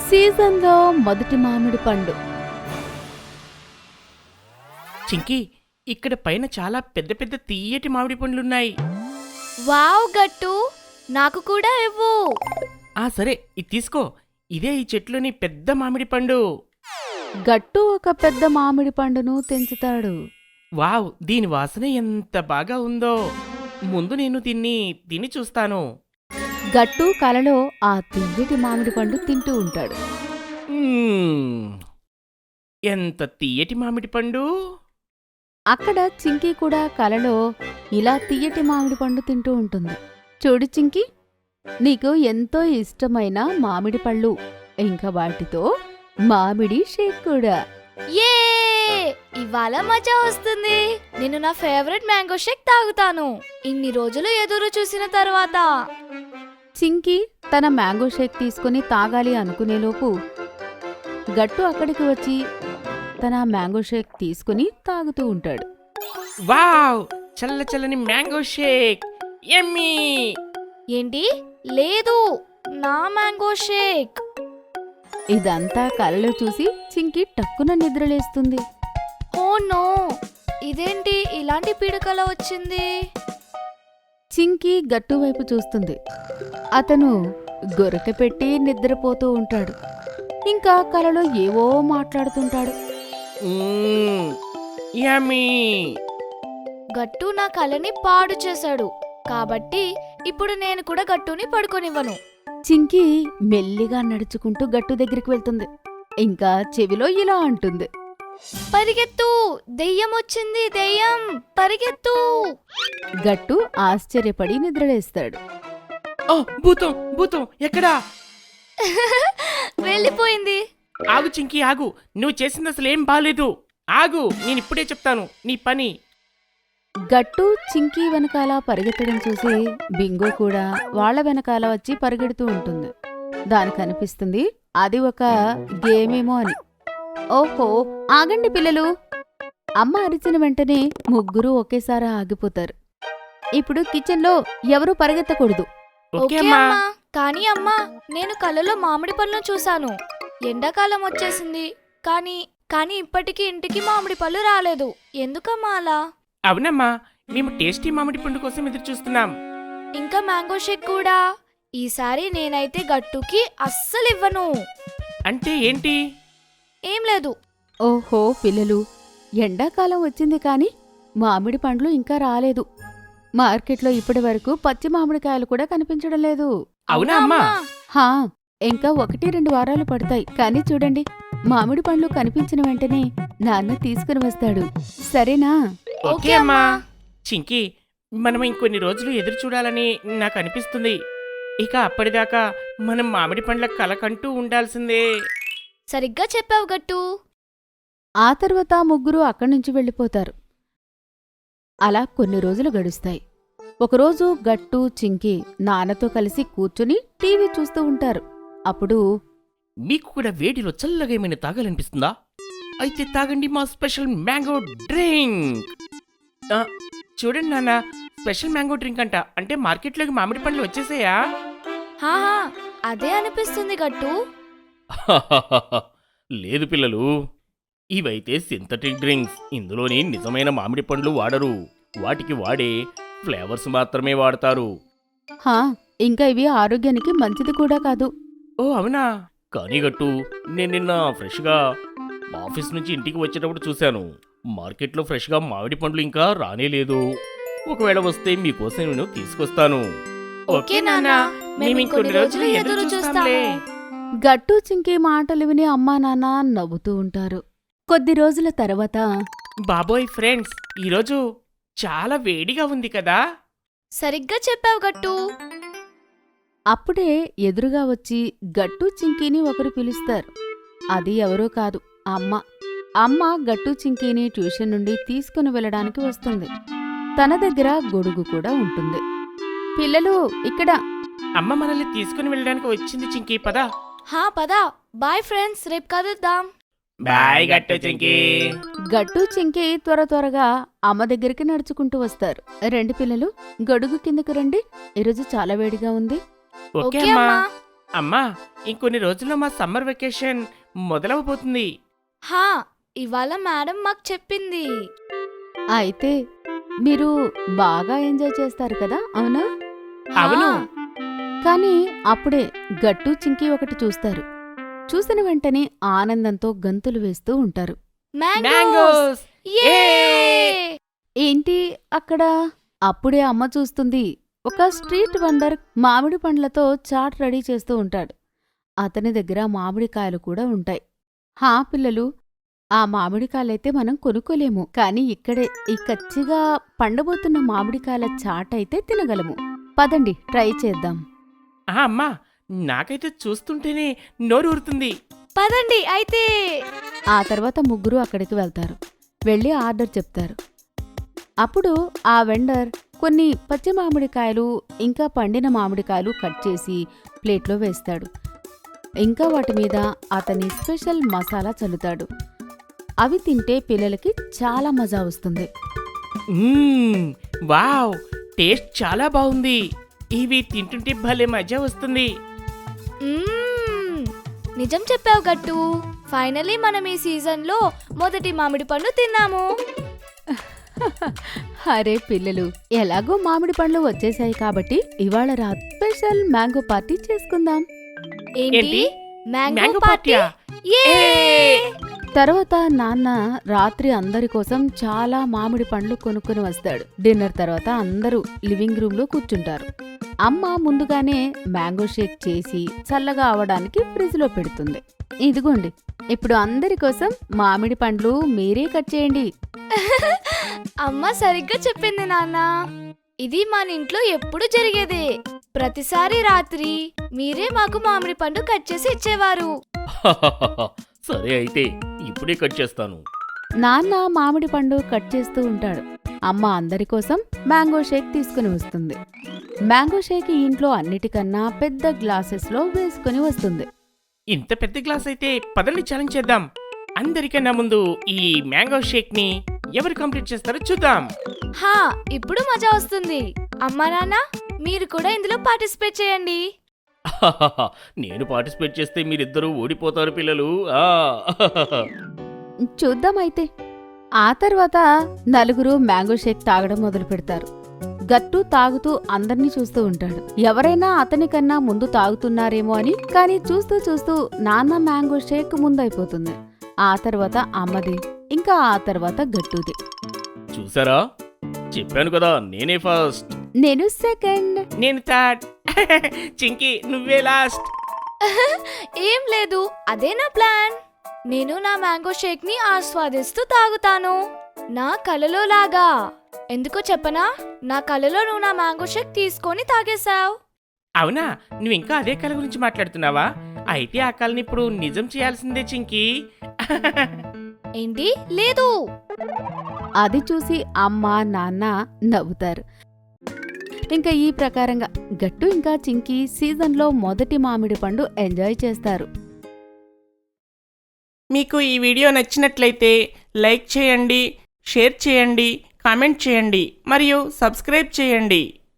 సీజన్లో మొదటి మామిడి పండు. చింకీ, ఇక్కడ పైన చాలా పెద్ద పెద్ద తీయటి మామిడి పండ్లున్నాయి. వావ్ గట్టు, నాకు కూడా ఇవ్వు. సరే, ఇది తీసుకో. ఇదే ఈ చెట్లోని పెద్ద మామిడి పండు. గట్టు ఒక పెద్ద మామిడి పండును తెంచుతాడు. వావ్, దీని వాసన ఎంత బాగా ఉందో. ముందు నేను తిని చూస్తాను. గట్టు కలలో ఆ తియ్యటి మామిడి పండు తింటూ ఉంటాడు. ఎంత తీయటి మామిడి పండు. అక్కడ చింకీ కూడా కలలో ఇలా తియ్యటి మామిడి పండు తింటూ ఉంటుంది. చూడు చింకీ, నీకు ఎంతో ఇష్టమైన మామిడి పళ్ళు, ఇంకా వాటితో మామిడి షేక్ కూడా. ఏ ఇవాళ మజా వస్తుంది. నేను నా ఫేవరెట్ మ్యాంగో షేక్ తాగుతాను, ఇన్ని రోజులు ఎదురు చూసిన తర్వాత. చింకీ తన మ్యాంగో షేక్ తీసుకుని తాగాలి అనుకునేలోపు గట్టు అక్కడికి వచ్చి తన మ్యాంగో షేక్ తీసుకుని తాగుతూ ఉంటాడు. వావ్, చల్ల చల్లని మ్యాంగో షేక్, యమ్మీ. ఏంటి? లేదు, నా మ్యాంగో షేక్. ఇదంతా కలలో చూసి చింకీ టక్కున నిద్రలేస్తుంది. ఓ నో, ఇదేంటి ఇలాంటి పీడకల వచ్చింది? చింకీ గట్టు వైపు చూస్తుంది. అతను గొరక పెట్టి నిద్రపోతూ ఉంటాడు. ఇంకా కలలో ఏవో మాట్లాడుతుంటాడు. యమ్మీ. గట్టు నా కలని పాడు చేశాడు, కాబట్టి ఇప్పుడు నేను కూడా గట్టుని పడుకోనివ్వను. చింకీ మెల్లిగా నడుచుకుంటూ గట్టు దగ్గరికి వెళ్తుంది. ఇంకా చెవిలో ఇలా అంటుంది, పరిగెత్తు, దెయ్యం వచ్చింది, దెయ్యం, పరిగెత్తు. గట్టు ఆశ్చర్యపడి నిద్రలేస్తాడు. భూతం, భూతం ఎక్కడా? వెళ్ళిపోయింది. ఆగు చింకీ, ఆగు. నువ్వు చేసింది అసలు ఏం బాలేదు. ఆగు, నేనిప్పుడే చెప్తాను నీ పని. గట్టు చింకీ వెనకాల పరిగెత్తడం చూసి బింగో కూడా వాళ్ల వెనకాల వచ్చి పరిగెడుతూ ఉంటుంది. దానికనిపిస్తుంది అది ఒక గేమేమో అని. ఓహో, ఆగండి పిల్లలు! అమ్మ అరిచిన వెంటనే ముగ్గురు ఒకేసారి ఆగిపోతారు. ఇప్పుడు కిచెన్లో ఎవరూ పరిగెత్తకూడదు. ఓకే అమ్మా. కానీ అమ్మా, నేను కళ్ళలో మామిడి పళ్ళు చూశాను. ఎండాకాలం వచ్చేసింది, కానీ ఇప్పటికీ ఇంటికి మామిడి పళ్ళు రాలేదు. ఎందుకమ్మా అలా? అవునమ్మా, మేము టేస్టీ మామిడి పండు కోసం ఎదురు చూస్తున్నాం. ఇంకా మ్యాంగో షేక్ కూడా. ఈసారి నేనైతే గట్టుకి అస్సలు ఇవ్వను. అంటే ఏంటి? ఏం లేదు. ఓహో పిల్లలు, ఎండాకాలం వచ్చింది కాని మామిడి పండ్లు ఇంకా రాలేదు. మార్కెట్లో ఇప్పటి వరకు పచ్చి మామిడికాయలు కూడా కనిపించడం లేదు. అవునా అమ్మా? హా, ఇంకా 1-2 వారాలు పడతాయి. కానీ చూడండి, మామిడి పండ్లు కనిపించిన వెంటనే నాన్న తీసుకుని వస్తాడు. సరేనా? ఓకే అమ్మా. చింకీ, మనం ఇంకొన్ని రోజులు ఎదురు చూడాలని నాకు అనిపిస్తుంది. ఇక అప్పటిదాకా మనం మామిడి పండ్ల కలకంటూ ఉండాల్సిందే. సరిగ్గా చెప్పావు గట్టు. ఆ తర్వాత ముగ్గురు అక్కడ్నుంచి వెళ్ళిపోతారు. అలా కొన్ని రోజులు గడుస్తాయి. ఒకరోజు గట్టు చింకీ నాన్నతో కలిసి కూర్చుని టీవీ చూస్తూ ఉంటారు. అప్పుడు, మీకు కూడా వేడిలో చల్లగా ఏమైనా తాగాలనిపిస్తుందా? అయితే తాగండి మా స్పెషల్ మ్యాంగో డ్రింక్. చూడండి నాన్న, స్పెషల్ మ్యాంగో డ్రింక్ అంట. అంటే మార్కెట్లోకి మామిడి పండ్లు వచ్చేసాయా? హాహా, అదే అనిపిస్తుంది గట్టు. లేదు పిల్లలు, ఇవైతే సింథటిక్ డ్రింక్స్. ఇందులోని నిజమైన మామిడి పండ్లు వాడరు. వాటికి వాడే ఫ్లేవర్స్ మాత్రమే వాడతారు. హా, ఇంకా ఇవి ఆరోగ్యానికి మంచిది కూడా కాదు. ఓ అవునా? కానీ గట్టు, నేను నిన్న ఫ్రెష్గా ఆఫీస్ నుంచి ఇంటికి వచ్చేటప్పుడు చూశాను. మార్కెట్లో ఫ్రెష్గా మామిడి పండ్లు ఇంకా రానేలేదు. ఒకవేళ వస్తే మీకోసం నేను తీసుకొస్తాను. ఓకే నాన్న, మేము ఇంకొన్ని రోజులు ఎదురు చూస్తాంలే. గట్టు చింకీ మాటలు విని అమ్మా నాన్న నవ్వుతూ ఉంటారు. కొద్ది రోజుల తర్వాత, బాబోయ్ ఫ్రెండ్స్, ఈరోజు చాలా వేడిగా ఉంది కదా? సరిగ్గా చెప్పావు గట్టు. అప్పుడే ఎదురుగా వచ్చి గట్టు చింకీని ఒకరు పిలుస్తారు. అది ఎవరో కాదు, అమ్మ. అమ్మ గట్టు చింకీని ట్యూషన్ నుండి తీసుకుని వెళ్ళడానికి వస్తుంది. తన దగ్గర గొడుగు కూడా ఉంటుంది. పిల్లలు, ఇక్కడ. అమ్మ మనల్ని తీసుకుని వెళ్ళడానికి వచ్చింది చింకీ, పదా. హా పదా. బాయ్ ఫ్రెండ్స్, రేపు కలుద్దాం. బాయ్ గట్టు చింకీ. గట్టు చింకీ త్వరగా అమ్మ దగ్గరికి నడుచుకుంటూ వస్తారు. రండి పిల్లలు, గొడుగు కిందకు రండి, ఈరోజు చాలా వేడిగా ఉంది. ఓకే అమ్మా. అమ్మా, ఇంకొన్ని రోజుల్లో మా సమ్మర్ వెకేషన్ మొదలవబోతుంది. హా, ఇవాళ మేడం మాకు చెప్పింది. అయితే మీరు బాగా ఎంజాయ్ చేస్తారు కదా, అవునా? అవును. కానీ అప్పుడే గట్టు చింకి ఒకటి చూస్తారు. చూసిన వెంటనే ఆనందంతో గంతులు వేస్తూ ఉంటారు. మ్యాంగోస్! యే! ఏంటి అక్కడ? అప్పుడే అమ్మ చూస్తుంది. ఒక స్ట్రీట్ వండర్ మామిడి పండ్లతో చాట్ రెడీ చేస్తూ ఉంటాడు. అతని దగ్గర మామిడికాయలు కూడా ఉంటాయి. హా పిల్లలు, ఆ మామిడికాయలైతే మనం కొనుక్కోలేము, కానీ ఇక్కడే ఈ కచ్చిగా పండబోతున్న మామిడికాయల చాట్ అయితే తినగలము. పదండి, ట్రై చేద్దాం. అమ్మా, నాకైతే చూస్తుంటేనే నోరు ఊరుతుంది. పదండి అయితే. ఆ తర్వాత ముగ్గురు అక్కడికి వెళ్తారు. వెళ్ళి ఆర్డర్ చెప్తారు. అప్పుడు ఆ వెండర్ కొన్ని పచ్చి మామిడికాయలు ఇంకా పండిన మామిడికాయలు కట్ చేసి ప్లేట్లో వేస్తాడు. ఇంకా వాటి మీద అతని స్పెషల్ మసాలా చల్లుతాడు. అవి తింటే పిల్లలకి చాలా మజా వస్తుంది. వావ్, టేస్ట్ చాలా బాగుంది. ఇవి తింటుంటే భలే మజా వస్తుంది. మ్మ్. నిజం చెప్పావు గట్టు. ఫైనలీ మనం ఈ సీజన్లో మొదటి మామిడి పండు తిన్నాము. అరే పిల్లలు, ఎలాగో మామిడి పండ్లు వచ్చేసాయి కాబట్టి ఇవాళ స్పెషల్ మ్యాంగో పార్టీ చేసుకుందాం. ఏంటి? Mango mango party? పార్టీయా? యే! తర్వాత నాన్న రాత్రి అందరి కోసం చాలా మామిడి పండ్లు కొనుక్కొని వస్తాడు. డిన్నర్ తర్వాత అందరూ లివింగ్ రూమ్ లో కూర్చుంటారు. అమ్మ ముందుగానే మ్యాంగో షేక్ చేసి చల్లగా అవడానికి ఫ్రిడ్జ్ లో పెడుతుంది. ఇదిగోండి, ఇప్పుడు అందరి కోసం మామిడి పండ్లు మీరే కట్ చేయండి. అమ్మ సరిగ్గా చెప్పింది నాన్న. ఇది మన ఇంట్లో ఎప్పుడు జరిగేదే. ప్రతిసారి రాత్రి మీరే మాకు మామిడి పండు కట్ చేసి ఇచ్చేవారు. సరే అయితే ఇప్పుడే కట్ చేస్తాను. నాన్న మామిడి పండు కట్ చేస్తూ ఉంటాడు. అమ్మ అందరి కోసం మ్యాంగో షేక్ తీసుకుని వస్తుంది. మ్యాంగో షేక్ ఈ ఇంట్లో అన్నిటికన్నా పెద్ద గ్లాసెస్ లో వేసుకుని వస్తుంది. ఇంత పెద్ద గ్లాస్ అయితే పదండి ఛాలెంజ్ చేద్దాం. అందరికన్నా ముందు ఈ మ్యాంగో షేక్ ని ఎవరు కంప్లీట్ చేస్తారో చూద్దాం. హా, ఇప్పుడు మజా వస్తుంది. అమ్మా నాన్న, మీరు కూడా ఇందులో పార్టిసిపేట్ చేయండి. నేను పార్టిసిపేట్ చేస్తే మీరిద్దరూ ఓడిపోతారు పిల్లలు. చూద్దాం అయితే. ఆ తర్వాత నలుగురు మ్యాంగో షేక్ తాగడం మొదలు పెడతారు. గట్టు తాగుతూ అందర్నీ చూస్తూ ఉంటాడు. ఎవరైనా అతనికన్నా ముందు తాగుతున్నారేమో అని. కానీ చూస్తూ చూస్తూ నాన్న మ్యాంగో షేక్ ముందైపోతుంది. ఆ తర్వాత అమ్మది, ఇంకా ఆ తర్వాత గట్టుది. చూసారా, చెప్పాను కదా నేనే ఫస్ట్. నేను సెకండ్. నేను థర్డ్. చింకీ నువ్వే లాస్ట్. ఏం లేదు, అదే నా ప్లాన్. నేను నా మ్యాంగో షేక్ ని ఆస్వాదిస్తూ తాగుతాను, నా కలలో లాగా. ఎందుకో చెప్పనా, నా కలలో నువ్వు నా మ్యాంగో షేక్ తీసుకొని తాగేశావు. అవునా, నువ్వు ఇంకా అదే కళ గురించి మాట్లాడుతున్నావా? అయితే ఆ కళని ఇప్పుడు నిజం చేయాల్సిందే చింకీ. ఏంటి? లేదు. అది చూసి అమ్మ నాన్న నవ్వుతారు. ఇంకా ఈ ప్రకారంగా గట్టు ఇంకా చింకీ సీజన్లో మొదటి మామిడి పండు ఎంజాయ్ చేస్తారు. మీకు ఈ వీడియో నచ్చినట్లయితే లైక్ చేయండి, షేర్ చేయండి, కామెంట్ చేయండి మరియు సబ్స్క్రైబ్ చేయండి.